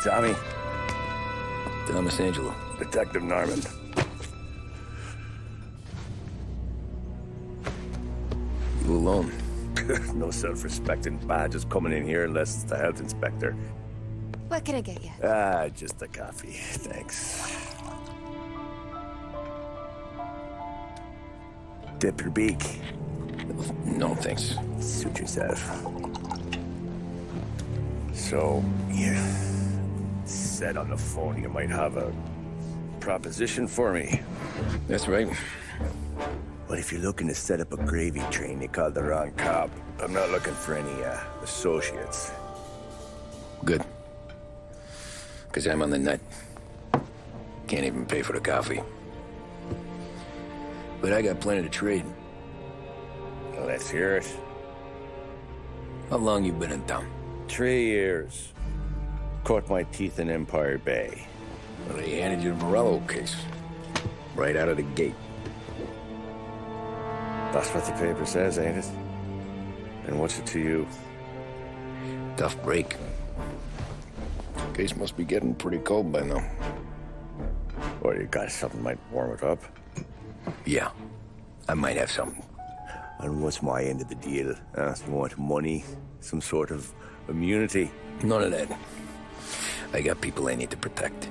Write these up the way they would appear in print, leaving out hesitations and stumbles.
Tommy. Thomas Angelo. Detective Norman. You alone? No self-respecting badges coming in here unless it's the health inspector. What can I get you? Just a coffee. Thanks. Dip your beak. No, thanks. Suit yourself. So, you said on the phone you might have a proposition for me. That's right. Well, if you're looking to set up a gravy train, you called the wrong cop. I'm not looking for any, associates. Good. Because I'm on the nut. Can't even pay for the coffee. But I got plenty to trade. Well, let's hear it. How long you been in town? 3 years. Caught my teeth in Empire Bay. Well, they handed you the Morello case. Right out of the gate. That's what the paper says, ain't it? And what's it to you? Tough break. Case must be getting pretty cold by now. Or you got something might warm it up? Yeah, I might have something. And what's my end of the deal? You want money? Some sort of immunity? None of that. I got people I need to protect.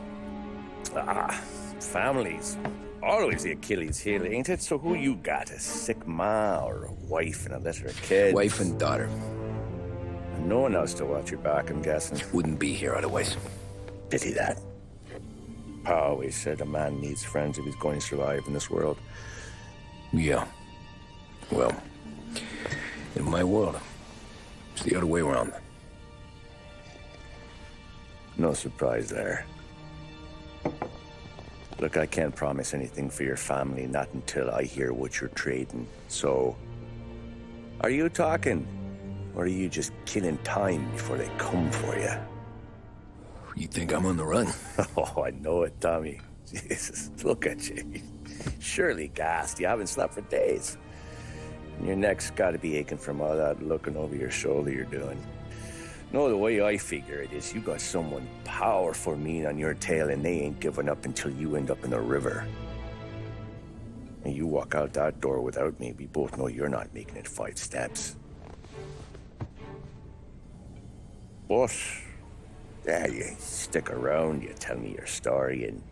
Families. Always the Achilles heel, ain't it? So who you got? A sick ma or a wife and a litter of kids? Wife and daughter. And no one else to watch your back, I'm guessing. Wouldn't be here otherwise. Pity that. Pa always said a man needs friends if he's going to survive in this world. Yeah. Well, in my world, it's the other way around. No surprise there. Look, I can't promise anything for your family, not until I hear what you're trading. So, are you talking? Or are you just killing time before they come for you? You think I'm on the run? Oh, I know it, Tommy. Jesus, look at you. Surely gassed. You haven't slept for days. And your neck's got to be aching from all that looking over your shoulder you're doing. No, the way I figure it is you got someone powerful mean on your tail and they ain't giving up until you end up in the river. And you walk out that door without me, we both know you're not making it 5 steps. But, yeah, you stick around, you tell me your story, and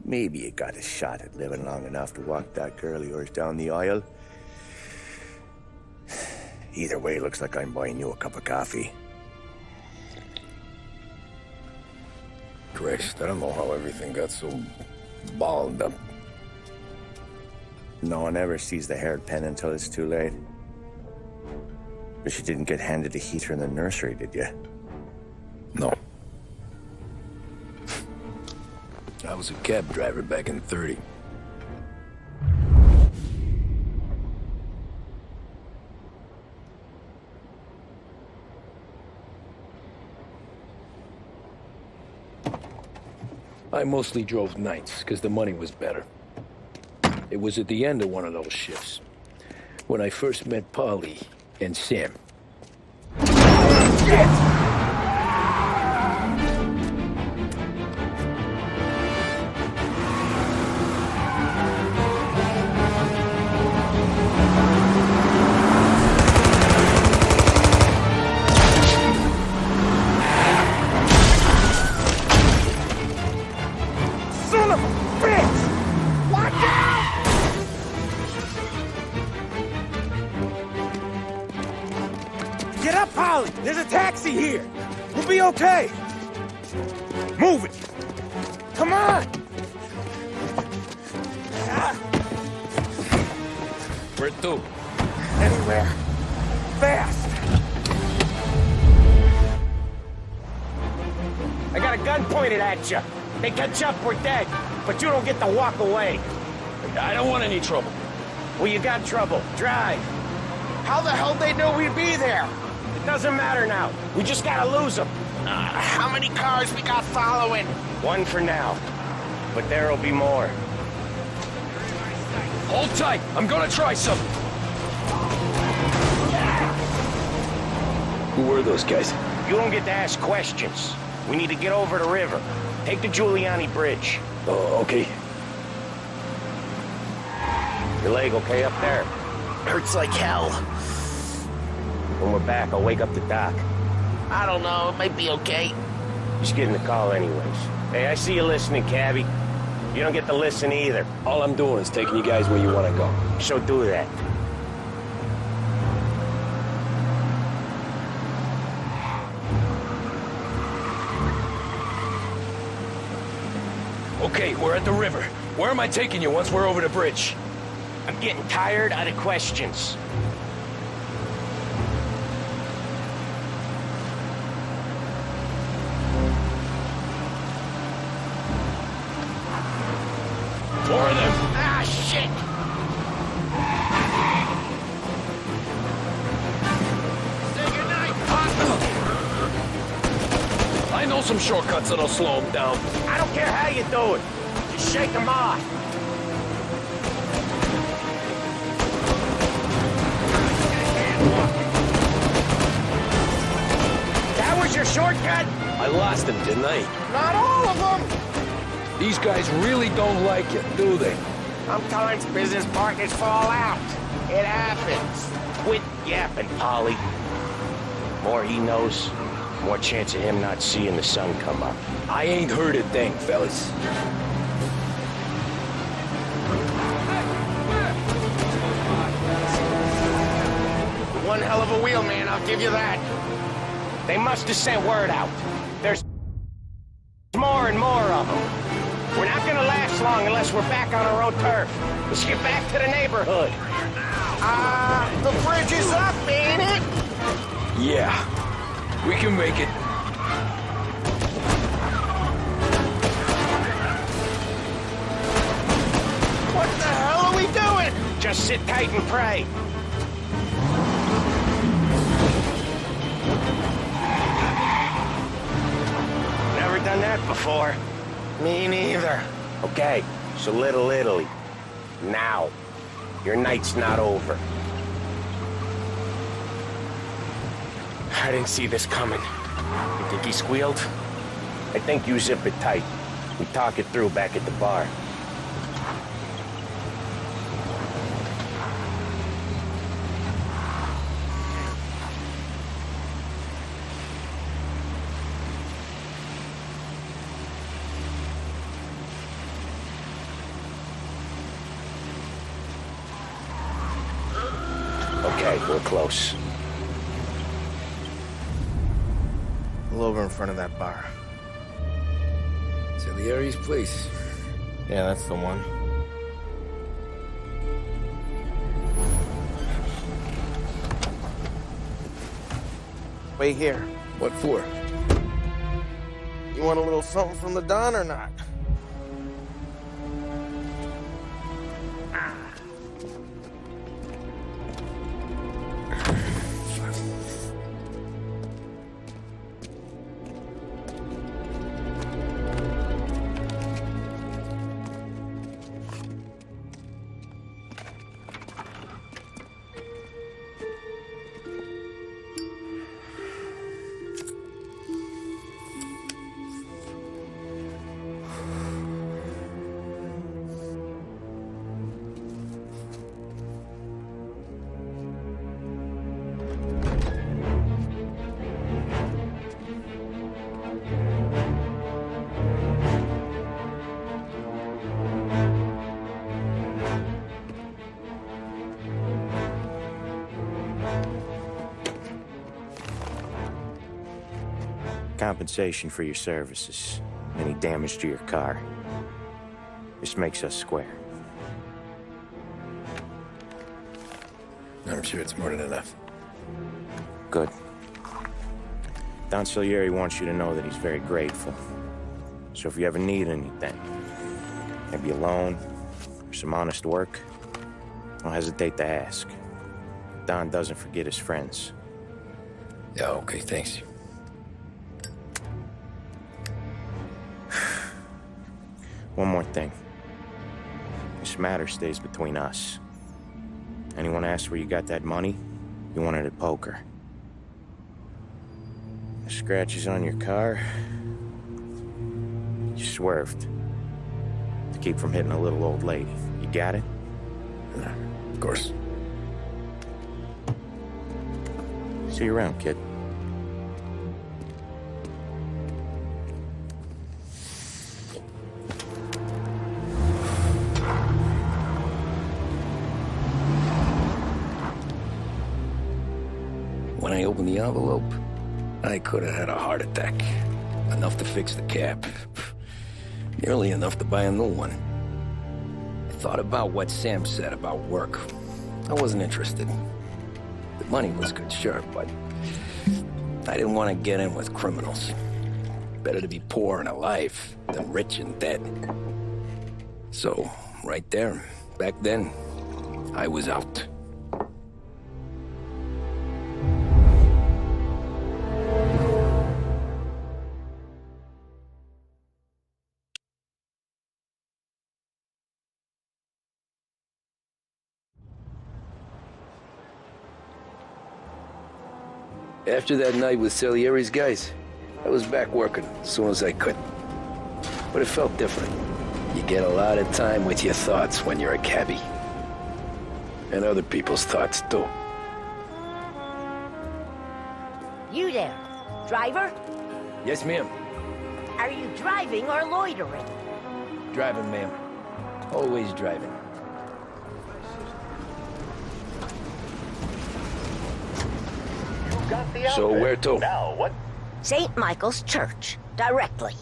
maybe you got a shot at living long enough to walk that girl of yours down the aisle. Either way, looks like I'm buying you a cup of coffee. Christ, I don't know how everything got so balled up. No one ever sees the hairpin until it's too late. But you didn't get handed a heater in the nursery, did you? No. I was a cab driver back in '30. I mostly drove nights, because the money was better. It was at the end of one of those shifts, when I first met Polly and Sam. Shit! Get up, Polly! There's a taxi here! We'll be okay! Move it! Come on! Where to? Anywhere. Fast! I got a gun pointed at you. They catch up, we're dead. But you don't get to walk away. I don't want any trouble. Well, you got trouble. Drive. How the hell they know we'd be there? It doesn't matter now. We just gotta lose them. How many cars we got following? One for now. But there'll be more. Hold tight. I'm gonna try something. Who were those guys? You don't get to ask questions. We need to get over the river. Take the Giuliani Bridge. Oh, okay. Your leg okay up there? Hurts like hell. When we're back, I'll wake up the doc. I don't know, it might be okay. Just getting the call anyways. Hey, I see you listening, cabbie. You don't get to listen either. All I'm doing is taking you guys where you want to go. So do that. Okay, we're at the river. Where am I taking you once we're over the bridge? I'm getting tired of the questions. Four of them. Ah, shit! Say goodnight, Pop! I know some shortcuts that'll slow them down. I don't care how you do it. Just shake them off. That was your shortcut? I lost him, didn't I? Not all of them. These guys really don't like it, do they? Sometimes business partners fall out. It happens. Quit yapping, Polly. More he knows, more chance of him not seeing the sun come up. I ain't heard a thing, fellas. One hell of a wheel, man, I'll give you that. They must have sent word out. There's more and more of them. We're not gonna last long unless we're back on our own turf. Let's get back to the neighborhood. The bridge is up, ain't it? Yeah, we can make it. What the hell are we doing? Just sit tight and pray. Never done that before. Me neither. Okay, so Little Italy. Now. Your night's not over. I didn't see this coming. You think he squealed? I think you zip it tight. We talk it through back at the bar. Okay, we're close. Pull over in front of that bar. Salieri's place. Yeah, that's the one. Wait here. What for? You want a little something from the Don or not? Compensation for your services. Any damage to your car. This makes us square. I'm sure it's more than enough. Good. Don Salieri wants you to know that he's very grateful. So if you ever need anything, maybe a loan or some honest work, don't hesitate to ask. Don doesn't forget his friends. Yeah, okay, thanks. One more thing. This matter stays between us. Anyone asks where you got that money, you won it at poker. The scratches on your car, You swerved. To keep from hitting a little old lady. You got it? Of course. See you around, kid. When I opened the envelope, I could have had a heart attack. Enough to fix the cab. Nearly enough to buy a new one. I thought about what Sam said about work. I wasn't interested. The money was good, sure, but I didn't want to get in with criminals. Better to be poor and alive than rich and dead. So, right there, back then, I was out. After that night with Salieri's guys, I was back working as soon as I could. But it felt different. You get a lot of time with your thoughts when you're a cabbie. And other people's thoughts, too. You there, driver? Yes, ma'am. Are you driving or loitering? Driving, ma'am. Always driving. So where to? Now, what? St. Michael's Church, directly.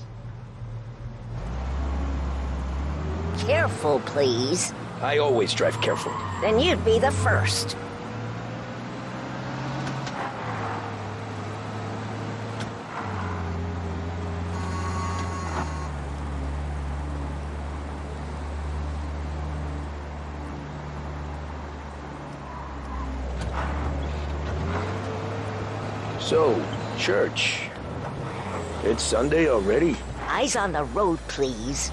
Careful, please. I always drive careful. Then you'd be the first. So, church. It's Sunday already? Eyes on the road, please.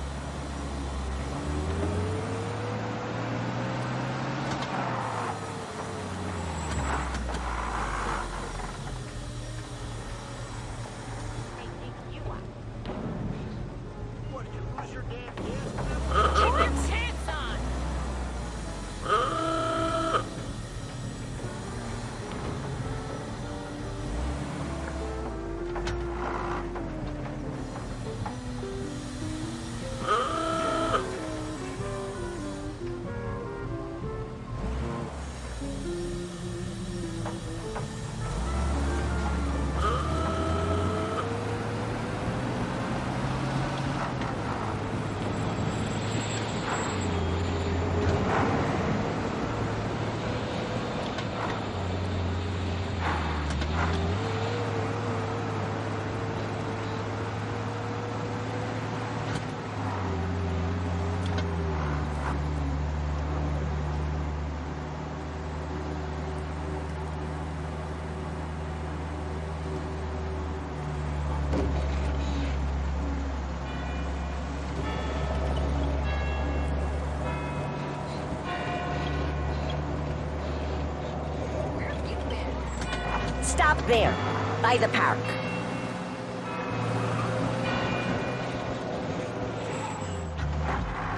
Stop there, by the park.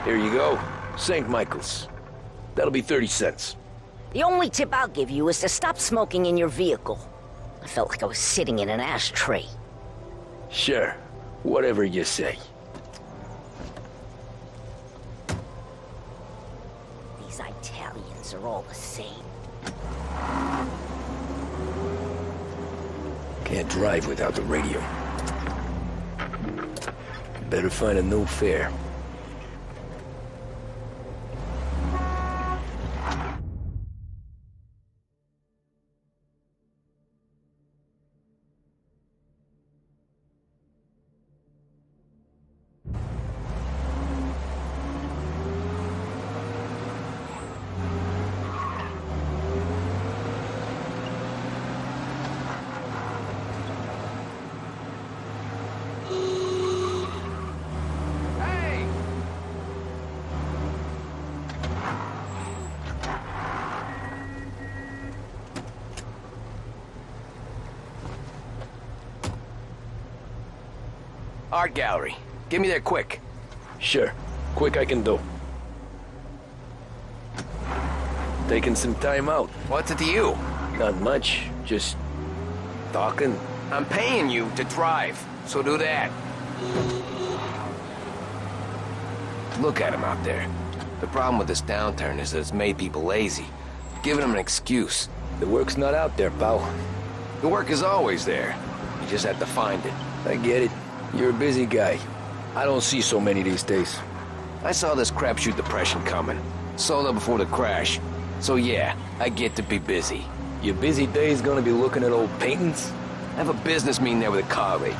Here you go. St. Michael's. That'll be 30 cents. The only tip I'll give you is to stop smoking in your vehicle. I felt like I was sitting in an ashtray. Sure. Whatever you say. These Italians are all the same. Can't drive without the radio. Better find a new fare. Art gallery. Get me there quick. Sure. Quick I can do. Taking some time out. What's it to you? Not much. Just talking. I'm paying you to drive, so do that. Look at him out there. The problem with this downturn is that it's made people lazy. Giving them an excuse. The work's not out there, pal. The work is always there. You just have to find it. I get it. You're a busy guy. I don't see so many these days. I saw this crapshoot depression coming. Sold up before the crash. So yeah, I get to be busy. Your busy day's gonna be looking at old paintings? I have a business meeting there with a colleague.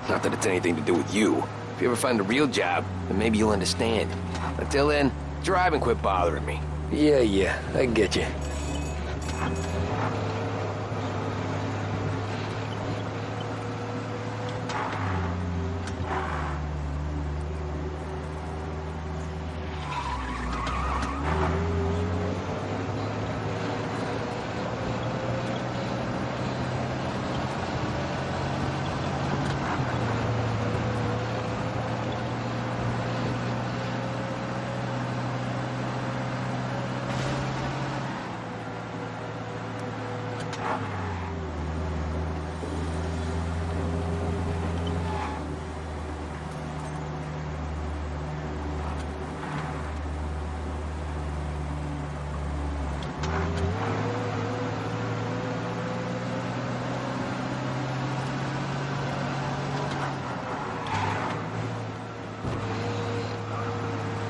Not that it's anything to do with you. If you ever find a real job, then maybe you'll understand. Until then, drive and quit bothering me. Yeah, I get you.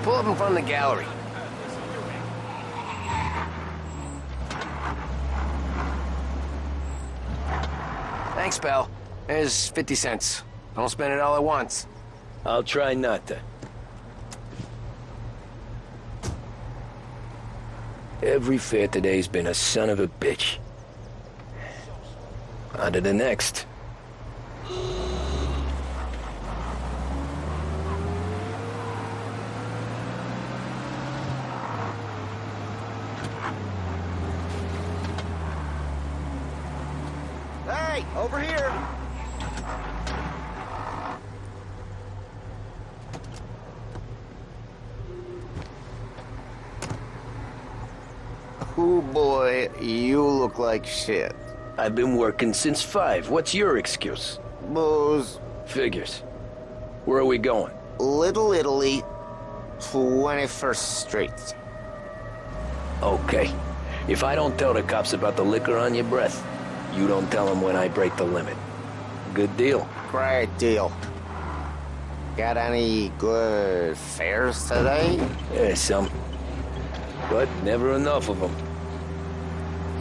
Pull up in front of the gallery. Thanks, pal. There's 50 cents. Don't spend it all at once. I'll try not to. Every fare today's been a son of a bitch. On to the next. Hey, over here! Oh boy, you look like shit. I've been working since 5. What's your excuse? Booze. Figures. Where are we going? Little Italy, 21st Street. Okay. If I don't tell the cops about the liquor on your breath, you don't tell them when I break the limit. Good deal. Great deal. Got any good fares today? Yeah, some. But never enough of them.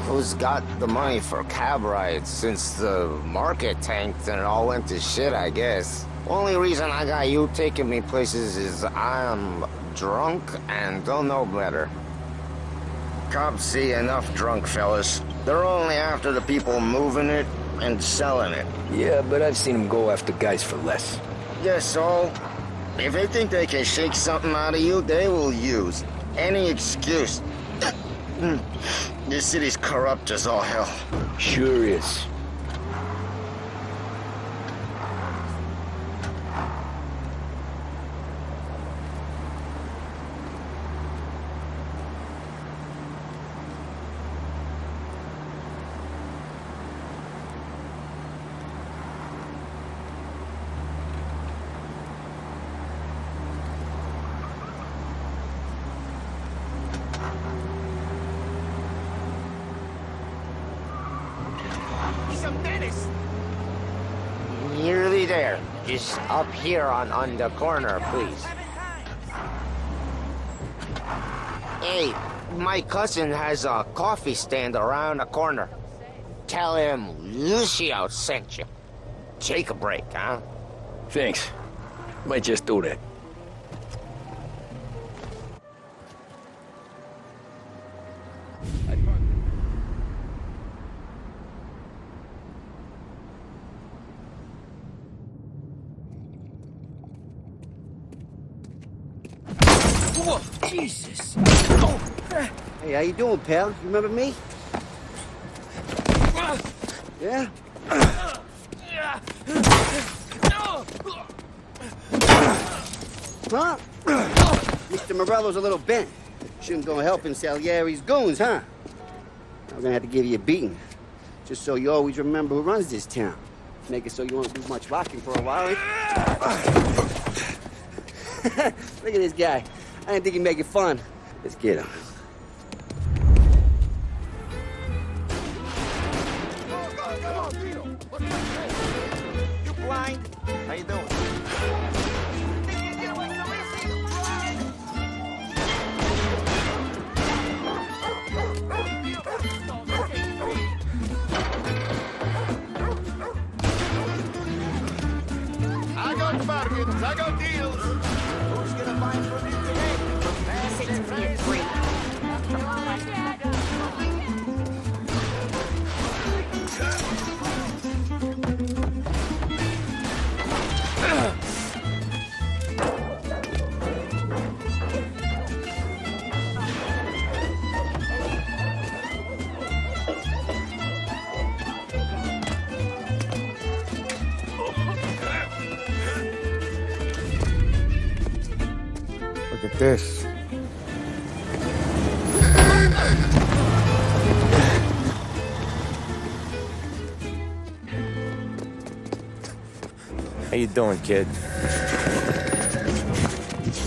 Who's got the money for cab rides since the market tanked and it all went to shit, I guess? Only reason I got you taking me places is I'm drunk and don't know better. Cops see enough drunk fellas. They're only after the people moving it and selling it. Yeah, but I've seen them go after guys for less. Yes, so if they think they can shake something out of you, they will use any excuse. This city's corrupt as all hell. Sure is. Nearly there. Just up here on the corner, please. Hey, my cousin has a coffee stand around the corner. Tell him Lucio sent you. Take a break, huh? Thanks. Might just do that. Whoa, Jesus! Hey, how you doing, pal? You remember me? Yeah? Huh? Mr. Morello's a little bent. Shouldn't go helping Salieri's goons, huh? I'm gonna have to give you a beating. Just so you always remember who runs this town. Make it so you won't do much rocking for a while. Look at this guy. I didn't think he'd make it fun. Let's get him. You blind? How you doing? I got bargains, I got deals. Who's gonna buy from me today? Pass it to me at 3. Look at this. How you doing, kid?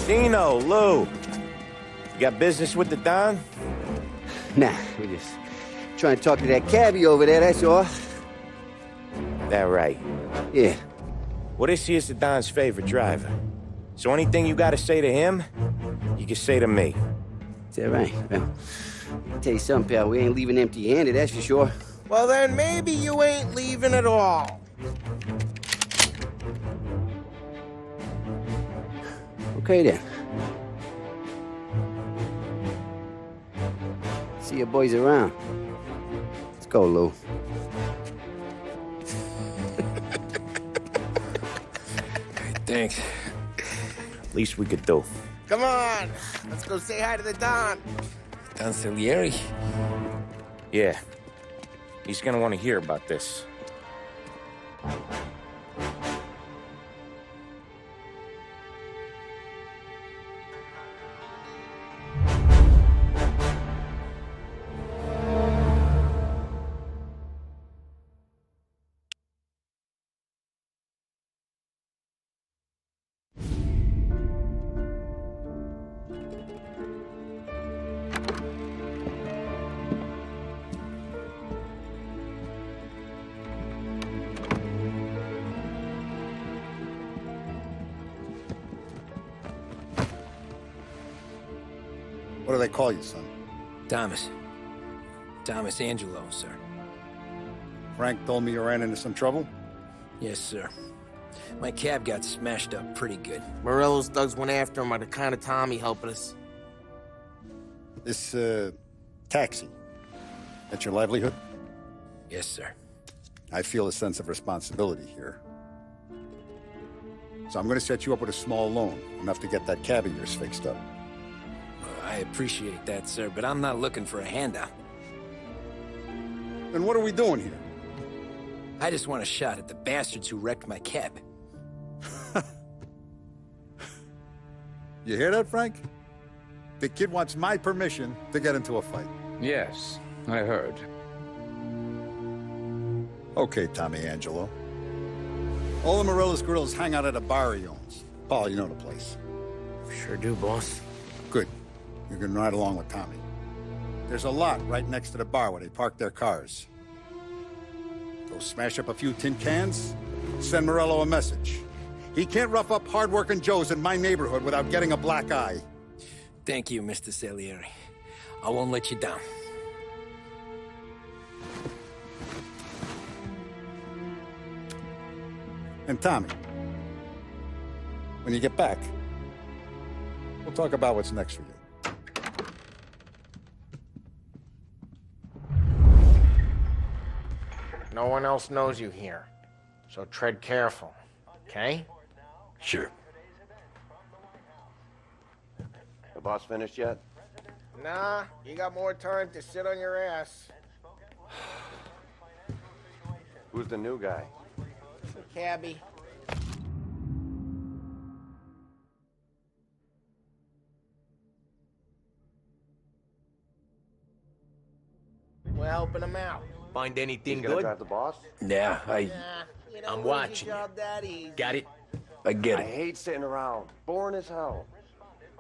Dino, Lou. You got business with the Don? Nah, we're just trying to talk to that cabbie over there, that's all. That right. Yeah. Well, this here's the Don's favorite driver. So anything you gotta say to him, you can say to me. Is that right? Well, I'll tell you something, pal. We ain't leaving empty-handed, that's for sure. Well, then maybe you ain't leaving at all. Okay, then. See your boys around. Let's go, Lou. Thanks. Least we could do. Come on, let's go say hi to the Don. Don Salieri? Yeah. He's gonna want to hear about this. What do they call you, son? Thomas. Thomas Angelo, sir. Frank told me you ran into some trouble? Yes, sir. My cab got smashed up pretty good. Morello's thugs went after him by the kind of Tommy helping us. This, taxi. That's your livelihood? Yes, sir. I feel a sense of responsibility here. So I'm gonna set you up with a small loan, enough to get that cab of yours fixed up. I appreciate that, sir, but I'm not looking for a handout. Then what are we doing here? I just want a shot at the bastards who wrecked my cab. You hear that, Frank? The kid wants my permission to get into a fight. Yes, I heard. Okay, Tommy Angelo. All the Morello's girls hang out at a bar he owns. Paul, you know the place. Sure do, boss. Good. You can ride along with Tommy. There's a lot right next to the bar where they park their cars. Go smash up a few tin cans, send Morello a message. He can't rough up hard-working Joes in my neighborhood without getting a black eye. Thank you, Mr. Salieri. I won't let you down. And Tommy, when you get back, we'll talk about what's next for you. No one else knows you here, so tread careful, okay? Sure. The boss finished yet? Nah, you got more time to sit on your ass. Who's the new guy? Cabbie. helping him out. Find anything Gonna good? drive the boss? Yeah, You know, I'm lose watching your you. job that easy. Got it? I get I it. hate sitting around. Boring as hell.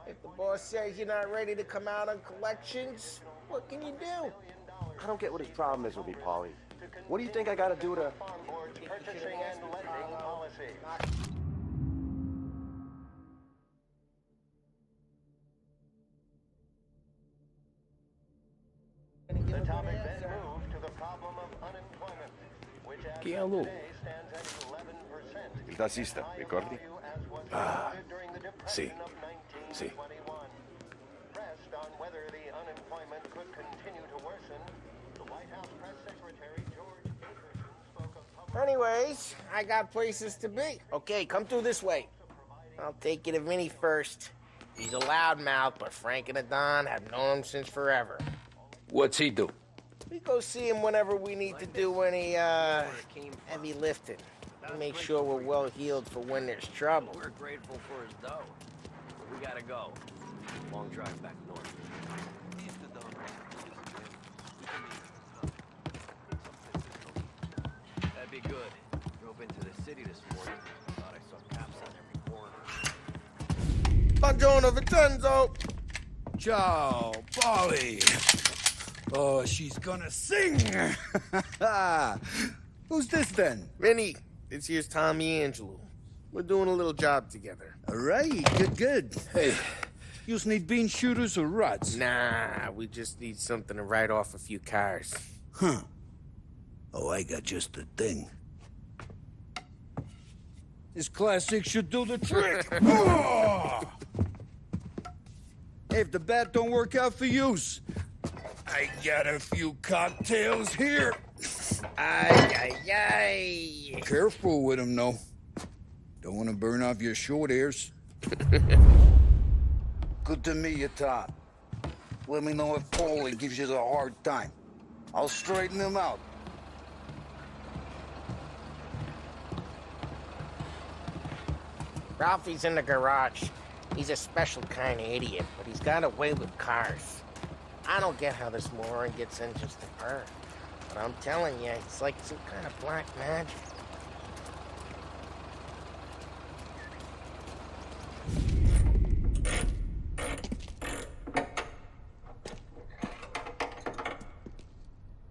If the boss says you're not ready to come out on collections, what can you do? I don't get what his problem is with me, Paulie. What do you think I gotta do to... The topic then moved to the problem of unemployment, which as ¿Qué of hago? today stands at 11%. Il tassista, ricordi? Ah, Sì. Sì. Pressed on whether the unemployment could continue to worsen, the White House press secretary George Akerson spoke of Anyways, I got places to be. Okay, come through this way. I'll take you to Vinny first. He's a loudmouth, but Frank and the Don have known him since forever. What's he do? We go see him whenever we need to do any, heavy lifting. We make sure we're well healed for when there's trouble. We're grateful for his dough. We gotta go. Long drive back north. That'd be good. Drove into the city this morning. Thought I saw cops on every corner. Buongiorno, Vincenzo! Ciao, Polly. Oh, she's gonna sing. Who's this then? Vinny, this here's Tommy Angelo. We're doing a little job together. All right, good. Hey, you need bean shooters or rods? Nah, we just need something to write off a few cars. Huh. Oh, I got just the thing. This classic should do the trick. Oh! Hey, if the bat don't work out for yous, I got a few cocktails here. Ay, ay, ay. Careful with them, though. Don't want to burn off your short hairs. Good to meet you, Tom. Let me know if Paulie gives you the hard time. I'll straighten him out. Ralphie's in the garage. He's a special kind of idiot, but he's got a way with cars. I don't get how this moron gets in just to burn. But I'm telling you, it's like some kind of black magic.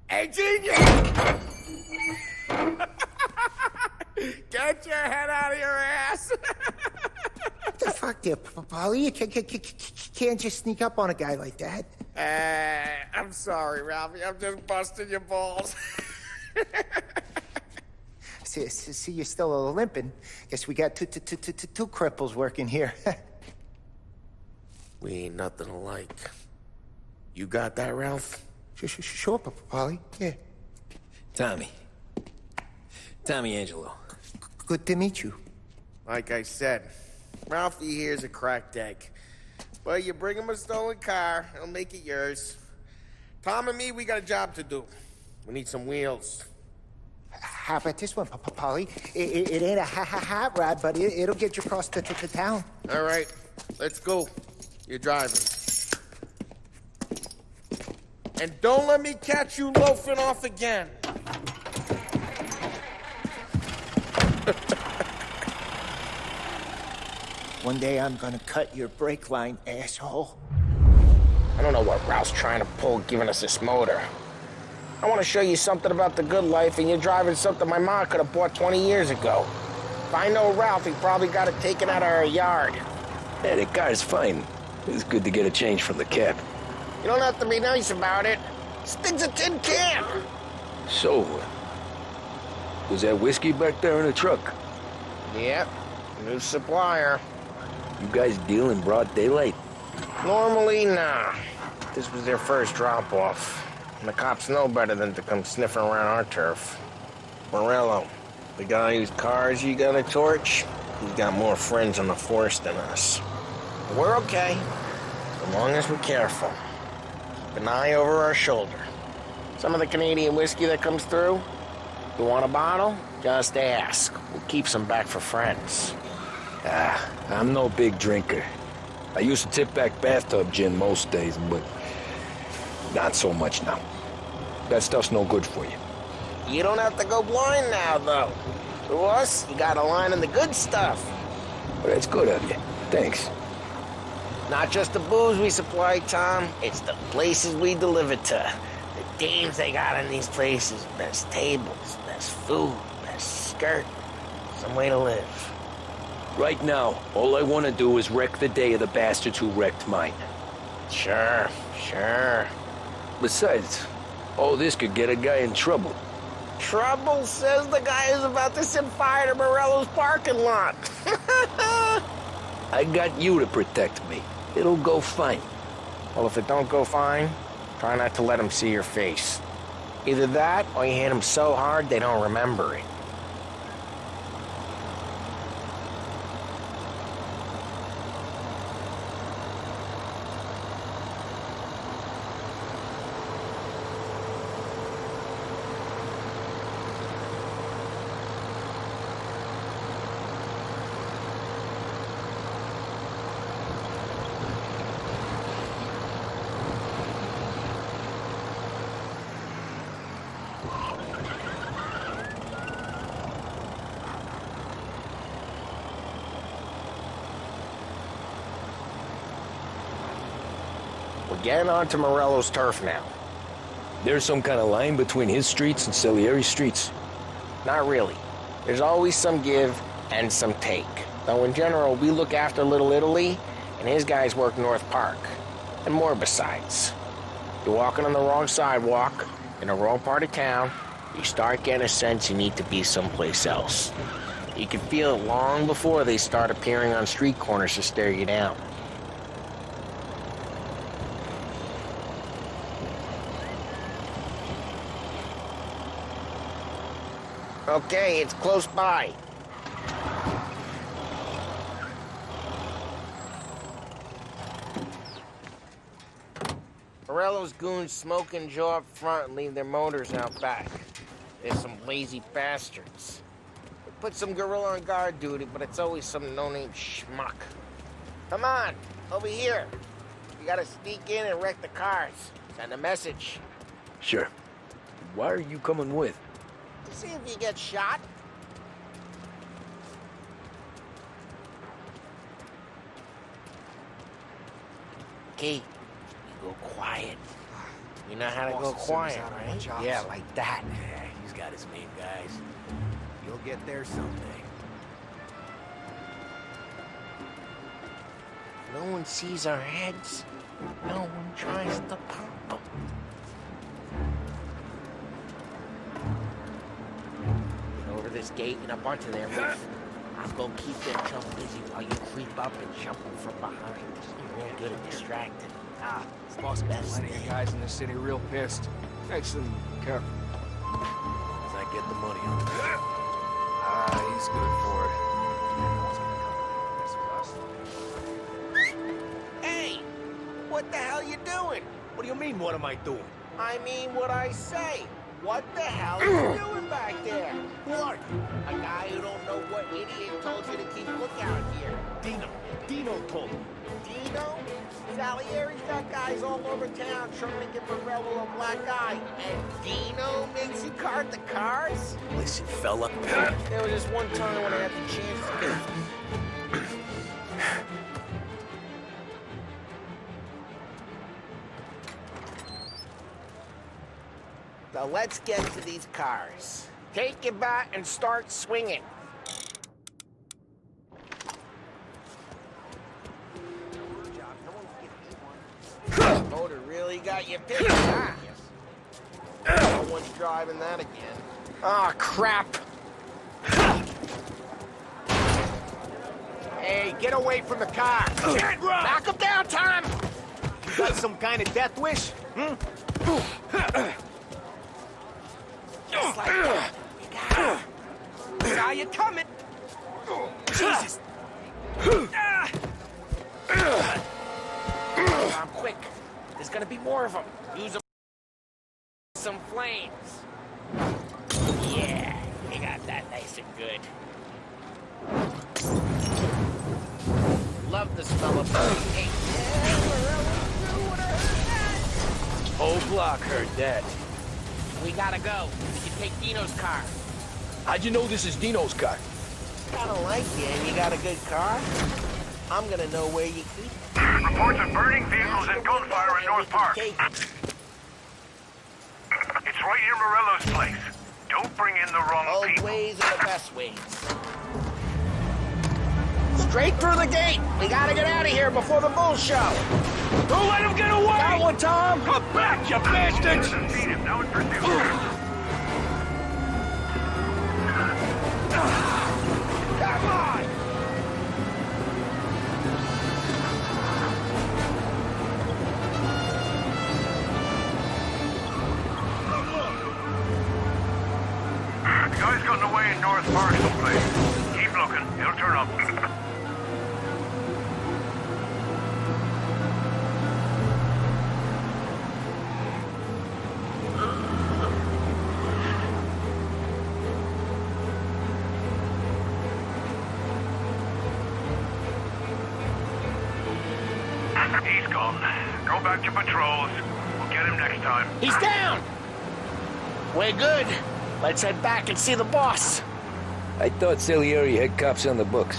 Hey, genius! Get your head out of your ass! The fuck there, Polly? You can't just sneak up on a guy like that. I'm sorry, Ralphie. I'm just busting your balls. See, you're still limping. Guess we got two cripples working here. We ain't nothing alike. You got that, Ralph? Sure, Polly. Yeah. Tommy Angelo. Good to meet you. Like I said, Ralphie here's a cracked egg. But you bring him a stolen car, he'll make it yours. Tom and me, we got a job to do. We need some wheels. How about this one, Polly? It ain't a hot rod, but it'll get you across to town. All right, let's go. You're driving. And don't let me catch you loafing off again. One day I'm gonna cut your brake line, asshole. I don't know what Ralph's trying to pull giving us this motor. I want to show you something about the good life, and you're driving something my mom could have bought 20 years ago. If I know Ralph, he probably got it taken out of her yard. Yeah, the car's fine. It's good to get a change from the cab. You don't have to be nice about it. This thing's a tin can. So, was that whiskey back there in the truck? Yep, new supplier. You guys deal in broad daylight? Normally, nah. This was their first drop-off. And the cops know better than to come sniffing around our turf. Morello, the guy whose cars you got a torch, he's got more friends on the force than us. But we're okay, as long as we're careful. Keep an eye over our shoulder. Some of the Canadian whiskey that comes through, you want a bottle? Just ask. We'll keep some back for friends. I'm no big drinker. I used to tip back bathtub gin most days, but not so much now. That stuff's no good for you. You don't have to go blind now, though. To us, you got a line on the good stuff. Well, that's good of you. Thanks. Not just the booze we supply, Tom. It's the places we deliver to. The dames they got in these places. Best tables, best food, best skirt. Some way to live. Right now, all I want to do is wreck the day of the bastards who wrecked mine. Sure. Besides, all this could get a guy in trouble. Trouble, says the guy who's about to set fire to Morello's parking lot. I got you to protect me. It'll go fine. Well, if it don't go fine, try not to let him see your face. Either that, or you hit him so hard they don't remember it. We're getting onto Morello's turf now. There's some kind of line between his streets and Salieri's streets? Not really. There's always some give and some take. Though in general, we look after Little Italy, and his guys work North Park. And more besides. You're walking on the wrong sidewalk, in the wrong part of town, you start getting a sense you need to be someplace else. You can feel it long before they start appearing on street corners to stare you down. Okay, it's close by. Morello's goons smoke and jaw up front and leave their motors out back. They're some lazy bastards. They put some gorilla on guard duty, but it's always some no-name schmuck. Come on, over here. You gotta sneak in and wreck the cars. Send a message. Sure. Why are you coming with? To see if you get shot. Okay, you go quiet. You know how to go quiet, right? Yeah, like that. Yeah, he's got his main guys. You'll get there someday. No one sees our heads. No one tries to pop them. Get over this gate and up onto their roof. I'll go keep their chump busy while you creep up and jump them from behind. You won't get it distracted. This boss got plenty of guys in the city real pissed. Makes them careful. As I get the money on him. He's good for it. Hey! What the hell you doing? What do you mean, what am I doing? I mean what I say. What the hell are you doing back there? Who are you? A guy who don't know what idiot told you to keep lookout here. Dino told me. Dino? Salieri's got guys all over town trying to get Morello a black eye. And Dino makes you cart the cars? Listen, fella. There was just one time when I had the chance to get... So let's get to these cars. Take your bat and start swinging. Motor really got you picked, huh? No one's driving that again. Ah, crap! Hey, get away from the car! Can't run! Knock him down, Tom! You got some kind of death wish? Just like that. You got it. Saw you coming! Jesus! Tom, quick. There's gonna be more of them. Use some flames. Yeah, you got that nice and good. Love the smell of burning paint. Whole block heard that. We gotta go. We can take Dino's car. How'd you know this is Dino's car? Kinda like you, and you got a good car. I'm gonna know where you keep. Reports of burning vehicles and gunfire in North Park. It's right near Morello's place. Don't bring in the wrong Old people. ways are the best ways. Straight through the gate. We gotta get out of here before the bull show. Don't let him get away! Got one, Tom. Come back, you bastards! Defeat him. Now in pursuit. Come on! The guy's gotten away in North Park someplace. Keep looking. He'll turn up. He's gone. Go back to patrols. We'll get him next time. He's down. We're good. Let's head back and see the boss. I thought Salieri had cops on the books.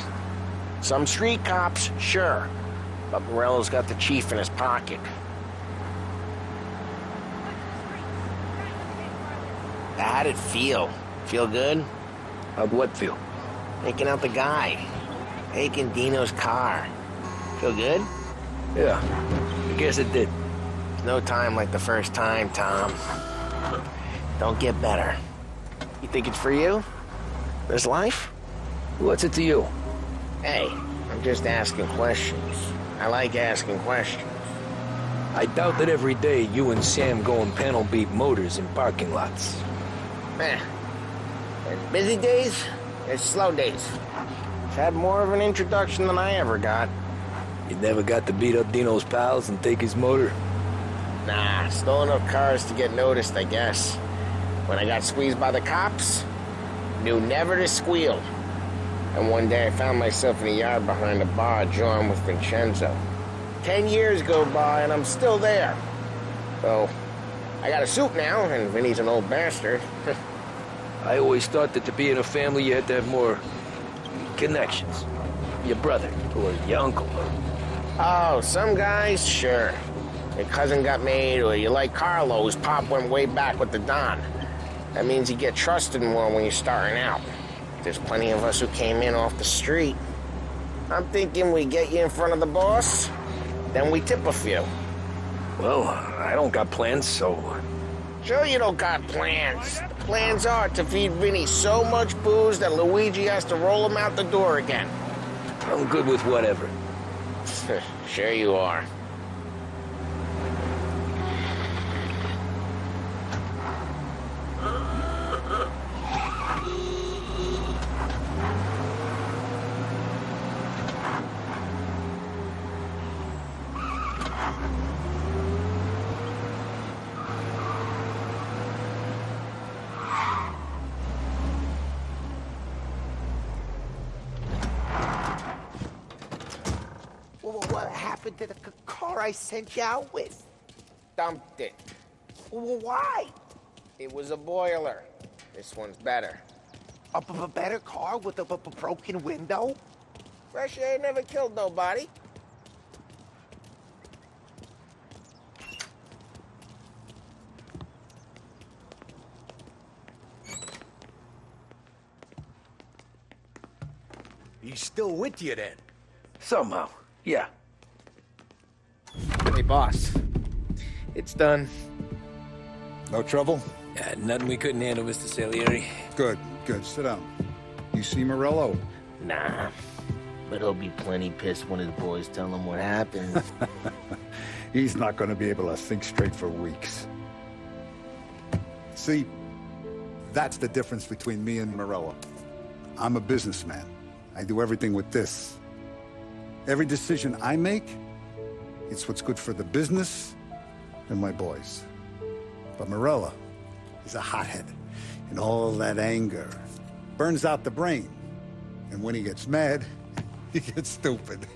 Some street cops, sure. But Morello's got the chief in his pocket. How'd it feel? Feel good? How'd what feel? Taking out the guy. Taking Dino's car. Feel good? Yeah, I guess it did. There's no time like the first time, Tom. Don't get better. You think it's for you? This life? What's it to you? Hey, I'm just asking questions. I like asking questions. I doubt that every day you and Sam go and panel beat motors in parking lots. There's busy days, there's slow days. I've had more of an introduction than I ever got. You never got to beat up Dino's pals and take his motor? Nah, stole enough cars to get noticed, I guess. When I got squeezed by the cops, knew never to squeal. And one day I found myself in a yard behind a bar drawing with Vincenzo. 10 years go by and I'm still there. So, I got a suit now, and Vinny's an old bastard. I always thought that to be in a family you had to have more connections. Your brother, or your uncle. Oh, some guys, sure. Your cousin got made, or you like Carlos, Pop went way back with the Don. That means you get trusted more when you're starting out. There's plenty of us who came in off the street. I'm thinking we get you in front of the boss, then we tip a few. Well, I don't got plans, so... Sure you don't got plans. The plans are to feed Vinny so much booze that Luigi has to roll him out the door again. I'm good with whatever. Sure you are. What happened to the car I sent you out with? Dumped it. Why? It was a boiler. This one's better. A better car with a broken window? Fresh air never killed nobody. He's still with you then? Somehow, yeah. Hey, boss. It's done. No trouble? Yeah, nothing we couldn't handle, Mr. Salieri. Good, good. Sit down. You see Morello? Nah. But he'll be plenty pissed when his boys tell him what happened. He's not going to be able to think straight for weeks. See, that's the difference between me and Morello. I'm a businessman. I do everything with this. Every decision I make, it's what's good for the business and my boys. But Morello is a hothead, and all that anger burns out the brain. And when he gets mad, he gets stupid.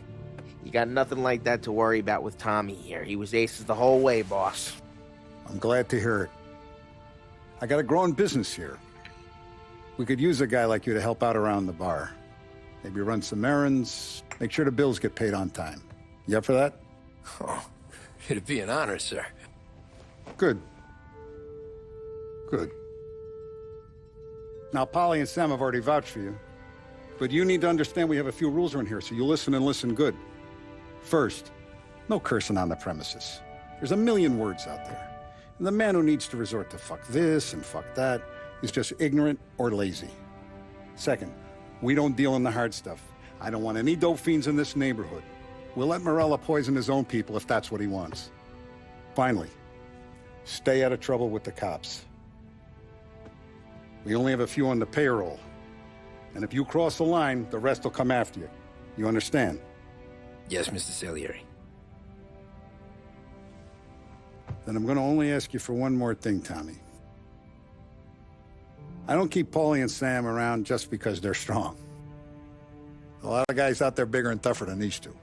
You got nothing like that to worry about with Tommy here. He was aces the whole way, boss. I'm glad to hear it. I got a growing business here. We could use a guy like you to help out around the bar. Maybe run some errands, make sure the bills get paid on time. You up for that? Oh, it'd be an honor, sir. Good. Good. Now, Polly and Sam have already vouched for you. But you need to understand we have a few rules around here, so you listen and listen good. First, no cursing on the premises. There's a million words out there. And the man who needs to resort to fuck this and fuck that is just ignorant or lazy. Second, we don't deal in the hard stuff. I don't want any dope fiends in this neighborhood. We'll let Morella poison his own people if that's what he wants. Finally, stay out of trouble with the cops. We only have a few on the payroll. And if you cross the line, the rest will come after you. You understand? Yes, Mr. Salieri. Then I'm going to only ask you for one more thing, Tommy. I don't keep Paulie and Sam around just because they're strong. A lot of guys out there bigger and tougher than these two.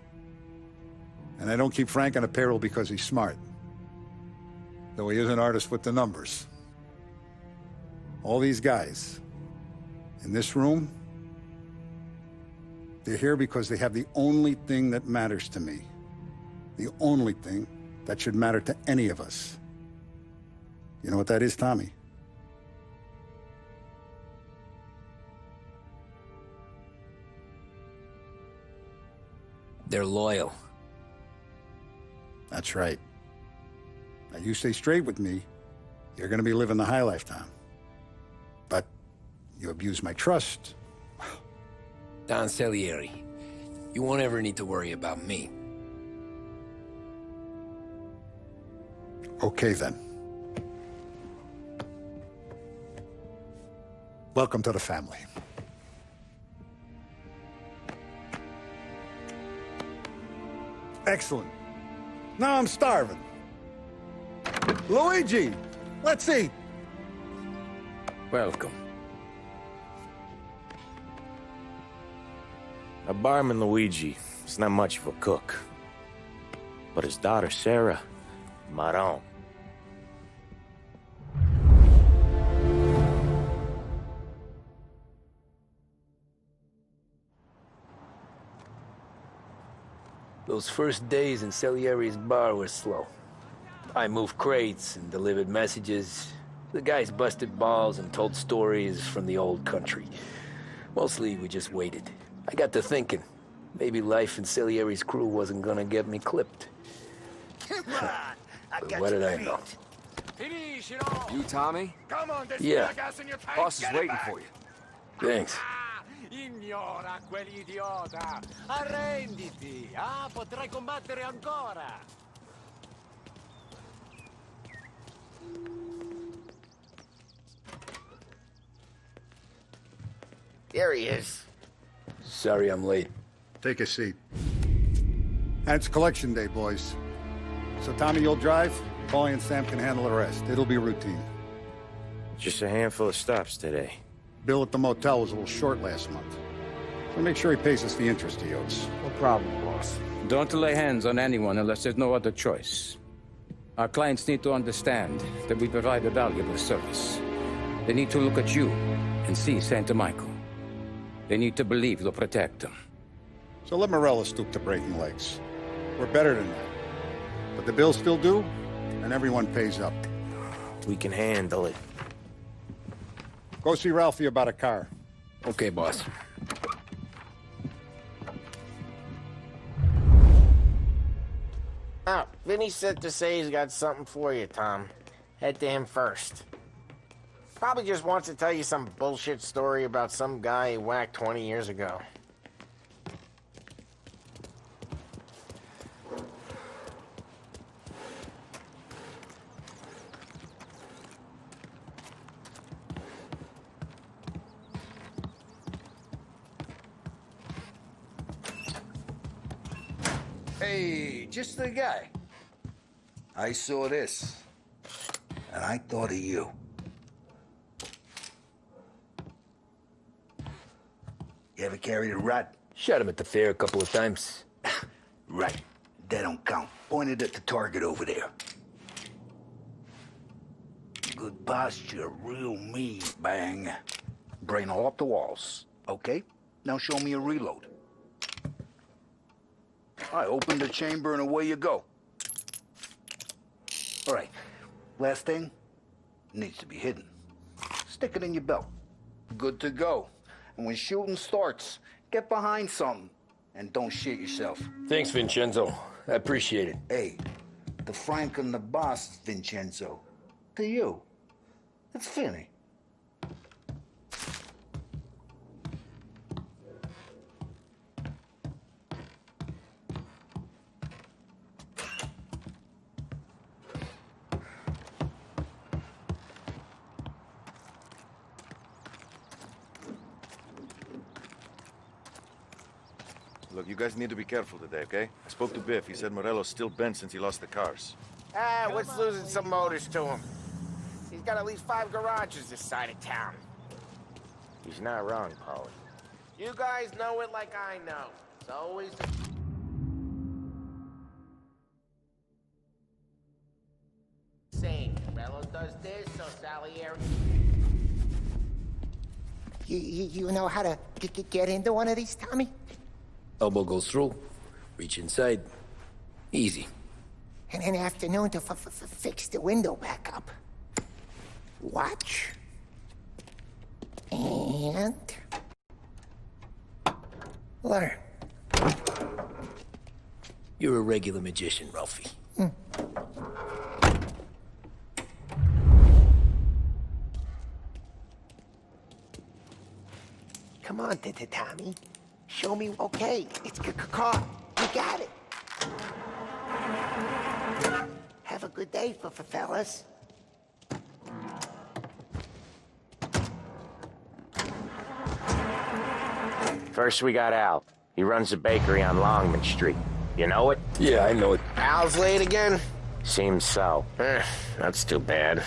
And I don't keep Frank on a payroll because he's smart. Though he is an artist with the numbers. All these guys in this room, they're here because they have the only thing that matters to me. The only thing that should matter to any of us. You know what that is, Tommy? They're loyal. That's right. Now, you stay straight with me, you're gonna be living the high life, Tom. But you abuse my trust. Don Salieri, you won't ever need to worry about me. Okay, then. Welcome to the family. Excellent. Now I'm starving. Luigi, let's eat. Welcome. A barman Luigi is not much of a cook. But his daughter Sarah, Maron. Those first days in Salieri's bar were slow. I moved crates and delivered messages. The guys busted balls and told stories from the old country. Mostly, we just waited. I got to thinking, maybe life in Salieri's crew wasn't gonna get me clipped. But what did I know? You Tommy? Yeah. Boss is waiting for you. Thanks. Ignora quell'idiota! Arrenditi! Ah, potrai combattere ancora! There he is. Sorry I'm late. Take a seat. And it's collection day, boys. So Tommy, you'll drive. Paulie and Sam can handle the rest. It'll be routine. Just a handful of stops today. Bill at the motel was a little short last month. So make sure he pays us the interest he owes. No problem, boss. Don't lay hands on anyone unless there's no other choice. Our clients need to understand that we provide a valuable service. They need to look at you and see Santa Michael. They need to believe you'll protect them. So let Morella stoop to breaking legs. We're better than that. But the bill's still due, and everyone pays up. We can handle it. Go see Ralphie about a car. Okay, boss. Oh, Vinny said to say he's got something for you, Tom. Head to him first. Probably just wants to tell you some bullshit story about some guy he whacked 20 years ago. Hey, just the guy. I saw this, and I thought of you. You ever carried a rat? Shot him at the fair a couple of times. Right. That don't count. Pointed at the target over there. Good bust you real mean, Bang. Brain all up the walls, okay? Now show me a reload. I open the chamber and away you go. All right, last thing, needs to be hidden. Stick it in your belt. Good to go. And when shooting starts, get behind something and don't shit yourself. Thanks, Vincenzo. I appreciate it. Hey, the Frank and the boss, Vincenzo. To you, it's Finny. Look, you guys need to be careful today, okay? I spoke to Biff. He said Morello's still bent since he lost the cars. Ah, what's losing some motors to him? He's got at least 5 garages this side of town. He's not wrong, Paulie. You guys know it like I know. It's always the... same. Morello does this, so Salieri... You know how to get into one of these, Tommy? Elbow goes through. Reach inside. Easy. And an afternoon to fix the window back up. Watch. And... learn. You're a regular magician, Ralphie. Come on, Tommy. Show me, okay, it's caught. You got it. Have a good day, fellas. First, we got Al. He runs a bakery on Longman Street. You know it? Yeah, I know it. Al's late again? Seems so. That's too bad.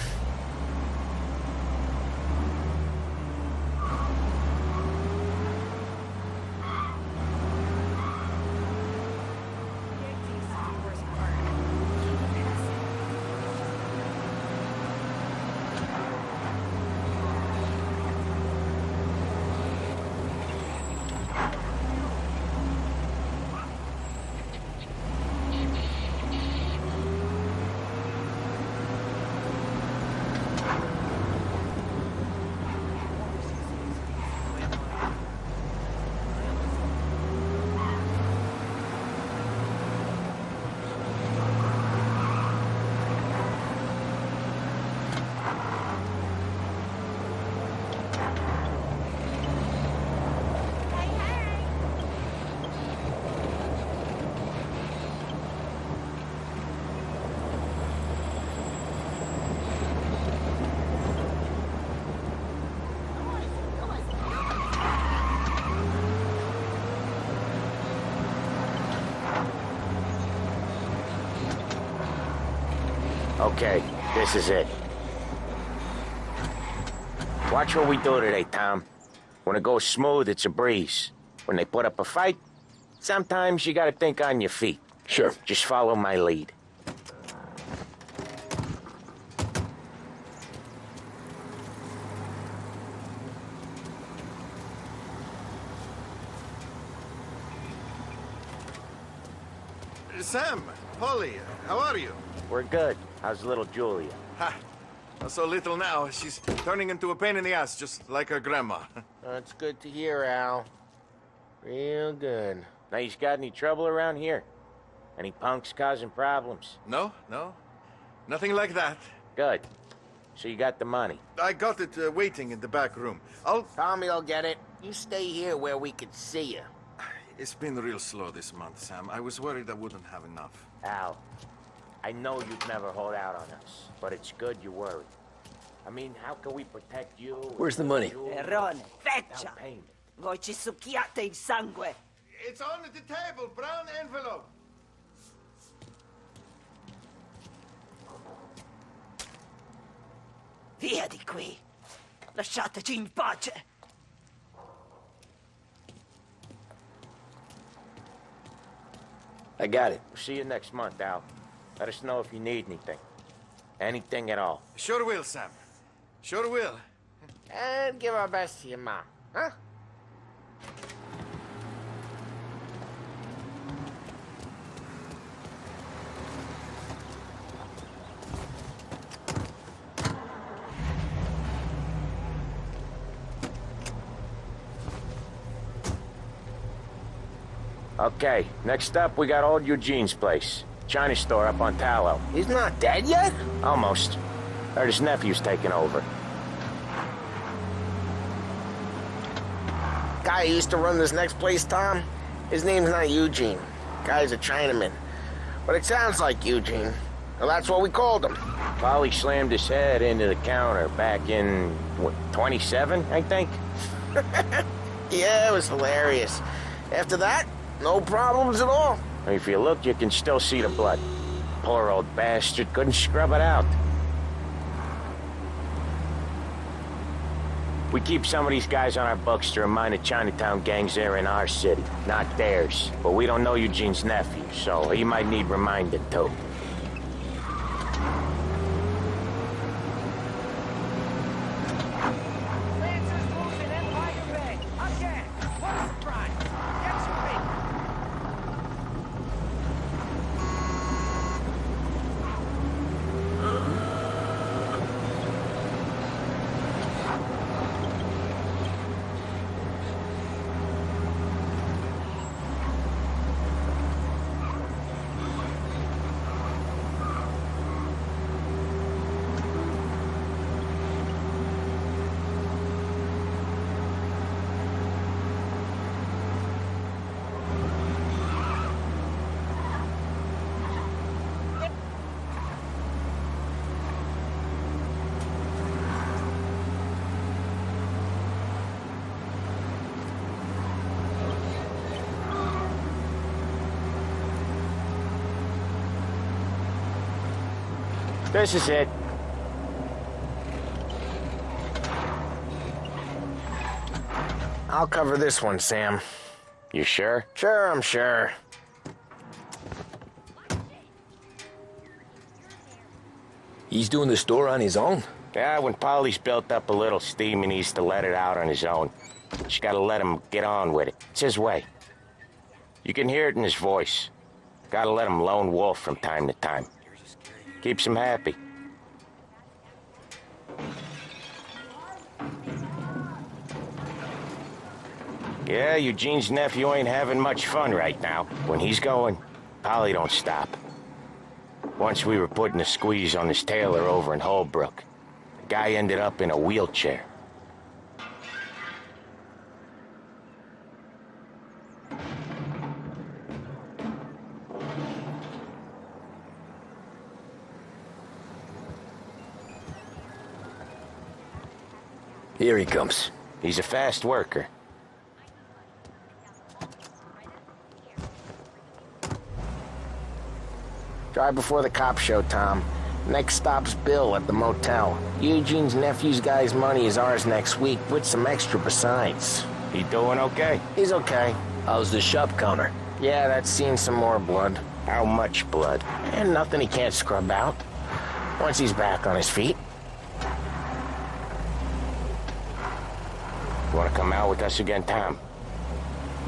Okay, this is it. Watch what we do today, Tom. When it goes smooth, it's a breeze. When they put up a fight, sometimes you gotta think on your feet. Sure. Just follow my lead. Sam, Polly, how are you? We're good. How's little Julia? Ha! Not so little now. She's turning into a pain in the ass, just like her grandma. That's good to hear, Al. Real good. Now, you got any trouble around here? Any punks causing problems? No. Nothing like that. Good. So you got the money? I got it waiting in the back room. Tommy'll get it. You stay here where we can see you. It's been real slow this month, Sam. I was worried I wouldn't have enough. Al, I know you'd never hold out on us, but it's good you worry. I mean, how can we protect you? Where's the money? Errone, feccia! Voi ci succhiate il sangue! It's on the table, brown envelope. Via di qui! Lasciateci in pace! I got it. We'll see you next month, Al. Let us know if you need anything. Anything at all. Sure will, Sam. Sure will. And give our best to your mom, huh? Okay, next up we got old Eugene's place. China store up on Tallow. He's not dead yet? Almost. Heard his nephew's taking over. Guy who used to run this next place, Tom? His name's not Eugene. Guy's a Chinaman. But it sounds like Eugene. Well, that's what we called him. Polly slammed his head into the counter back in, what, 27, I think? Yeah, it was hilarious. After that, no problems at all. If you look, you can still see the blood. Poor old bastard couldn't scrub it out. We keep some of these guys on our books to remind the Chinatown gangs they're in our city, not theirs. But we don't know Eugene's nephew, so he might need reminding too. This is it. I'll cover this one, Sam. You sure? Sure, I'm sure. He's doing the store on his own? Yeah, when Polly's built up a little steam, he needs to let it out on his own. Just gotta let him get on with it. It's his way. You can hear it in his voice. Gotta let him lone wolf from time to time. Keeps him happy. Yeah, Eugene's nephew ain't having much fun right now. When he's going, Polly don't stop. Once we were putting a squeeze on this tailor over in Holbrook. The guy ended up in a wheelchair. Here he comes. He's a fast worker. Drive before the cops show, Tom. Next stop's Bill at the motel. Eugene's nephew's guy's money is ours next week, with some extra besides. He doing okay? He's okay. How's the shop counter? Yeah, that's seen some more blood. How much blood? And nothing he can't scrub out. Once he's back on his feet. You want to come out with us again, Tom?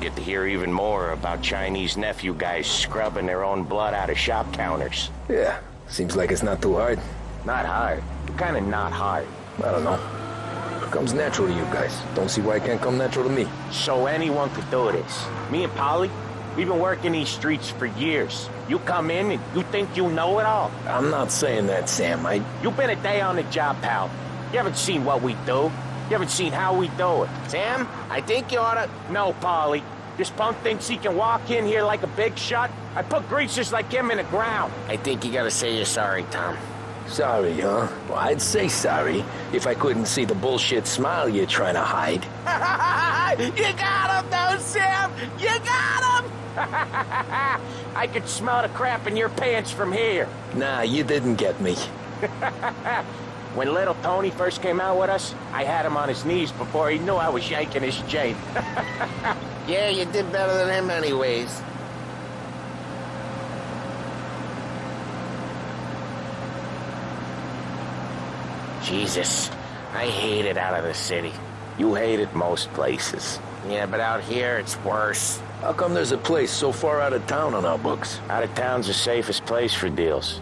Get to hear even more about Chinese nephew guys scrubbing their own blood out of shop counters. Yeah, seems like it's not too hard. Not hard. Kind of not hard. I don't know. Comes natural to you guys. Don't see why it can't come natural to me. So anyone could do this. Me and Polly, we've been working these streets for years. You come in and you think you know it all. I'm not saying that, Sam. You've been a day on the job, pal. You haven't seen what we do. You haven't seen how we do it. Sam, I think you oughta... No, Polly. This punk thinks he can walk in here like a big shot. I put greasers like him in the ground. I think you gotta say you're sorry, Tom. Sorry, huh? Well, I'd say sorry if I couldn't see the bullshit smile you're trying to hide. You got him, though, Sam! You got him! I could smell the crap in your pants from here. Nah, you didn't get me. When little Tony first came out with us, I had him on his knees before he knew I was yanking his chain. Yeah, you did better than him anyways. Jesus. I hate it out of the city. You hate it most places. Yeah, but out here, it's worse. How come there's a place so far out of town on our books? Out of town's the safest place for deals.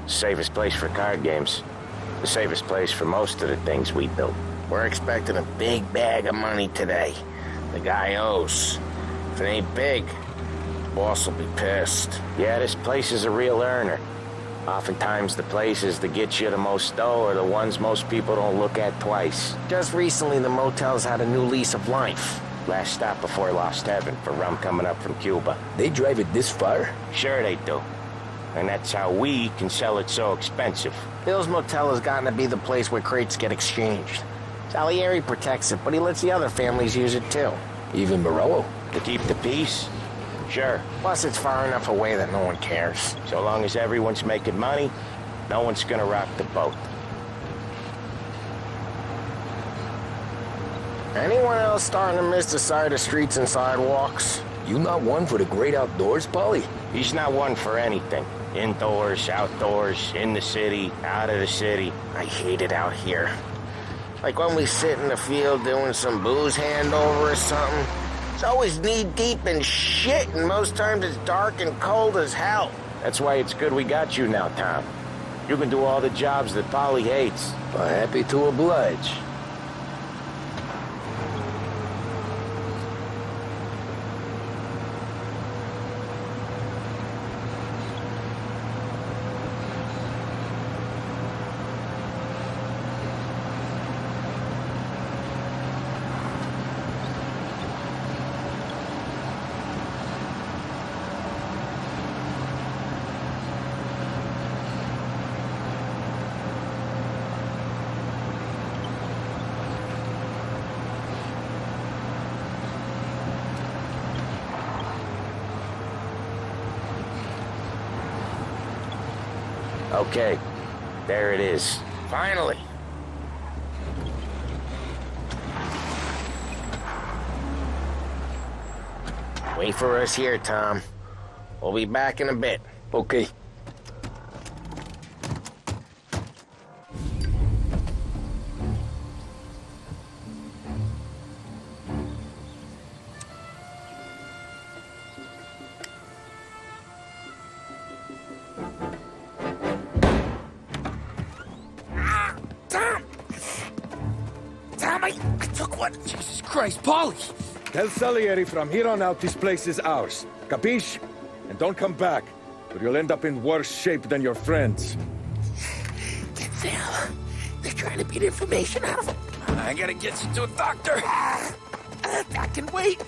The safest place for card games. The safest place for most of the things we build. We're expecting a big bag of money today. The guy owes. If it ain't big, the boss will be pissed. Yeah, this place is a real earner. Oftentimes the places that get you the most dough are the ones most people don't look at twice. Just recently the motel's had a new lease of life. Last stop before Lost Heaven for rum coming up from Cuba. They drive it this far? Sure they do. And that's how we can sell it so expensive. Bill's Motel has gotten to be the place where crates get exchanged. Salieri protects it, but he lets the other families use it too. Even Morello? To keep the peace? Sure. Plus it's far enough away that no one cares. So long as everyone's making money, no one's gonna rock the boat. Anyone else starting to miss the side of streets and sidewalks? You not one for the great outdoors, Polly? He's not one for anything. Indoors, outdoors, in the city, out of the city. I hate it out here. Like when we sit in the field doing some booze handover or something. It's always knee-deep in shit, and most times it's dark and cold as hell. That's why it's good we got you now, Tom. You can do all the jobs that Polly hates. I'm happy to oblige. Okay, there it is. Finally. Wait for us here, Tom. We'll be back in a bit. Okay. Jesus Christ, Polly! Tell Salieri from here on out this place is ours. Capiche? And don't come back, or you'll end up in worse shape than your friends. Sam, they're trying to beat information out of him. I gotta get you to a doctor. I can wait.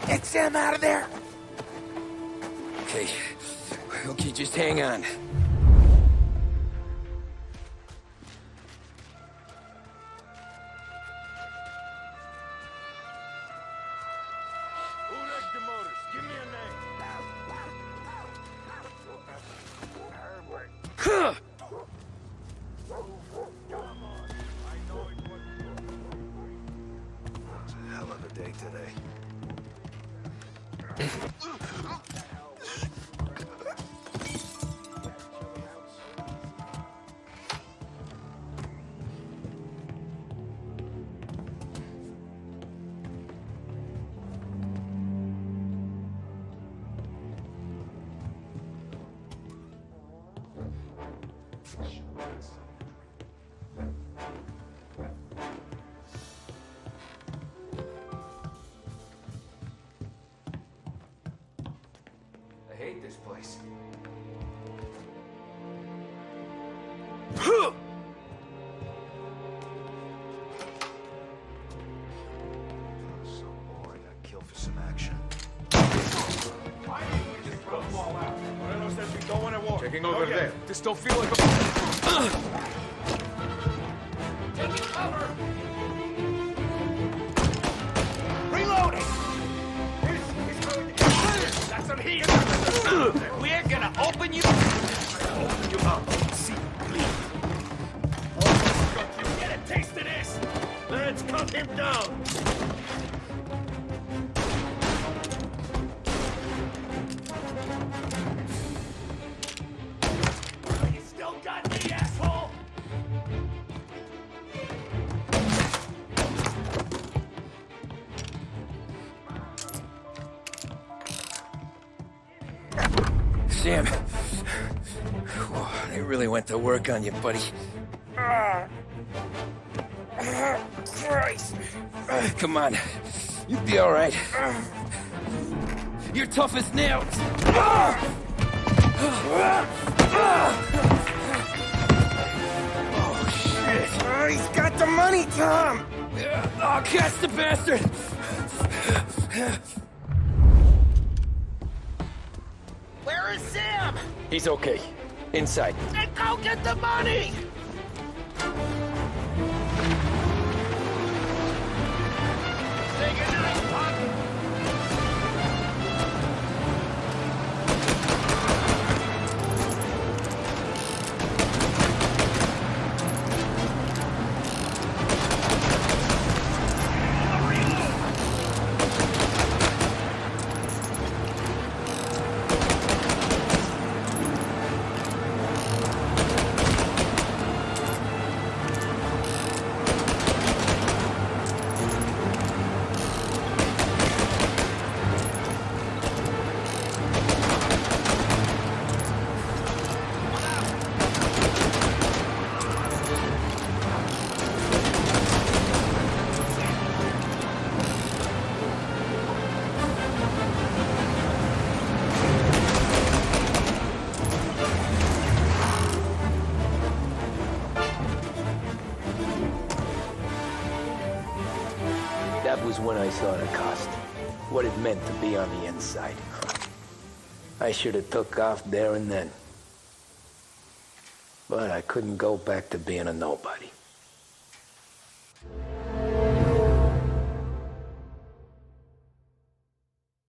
Get Sam out of there. Okay, just hang on. Hell of a day today. I hate this place. So bored. I'd kill for some action. Checking over there. This don't feel like a... Taking cover! Reloading! That's some heat! We're gonna open you... Open your mouth. See, bleed. You get a taste of this! Let's cut him down! You still got me, asshole! Damn. Whoa, they really went to work on you, buddy. Christ. Come on. You'll be all right. You're tough as nails. Oh, shit. Oh, he's got the money, Tom! Oh, catch the bastard! Where is Sam? He's okay. Inside. Then go get the money! Say goodnight, Pop. That was when I saw the cost. What it meant to be on the inside. I should have took off there and then. But I couldn't go back to being a nobody.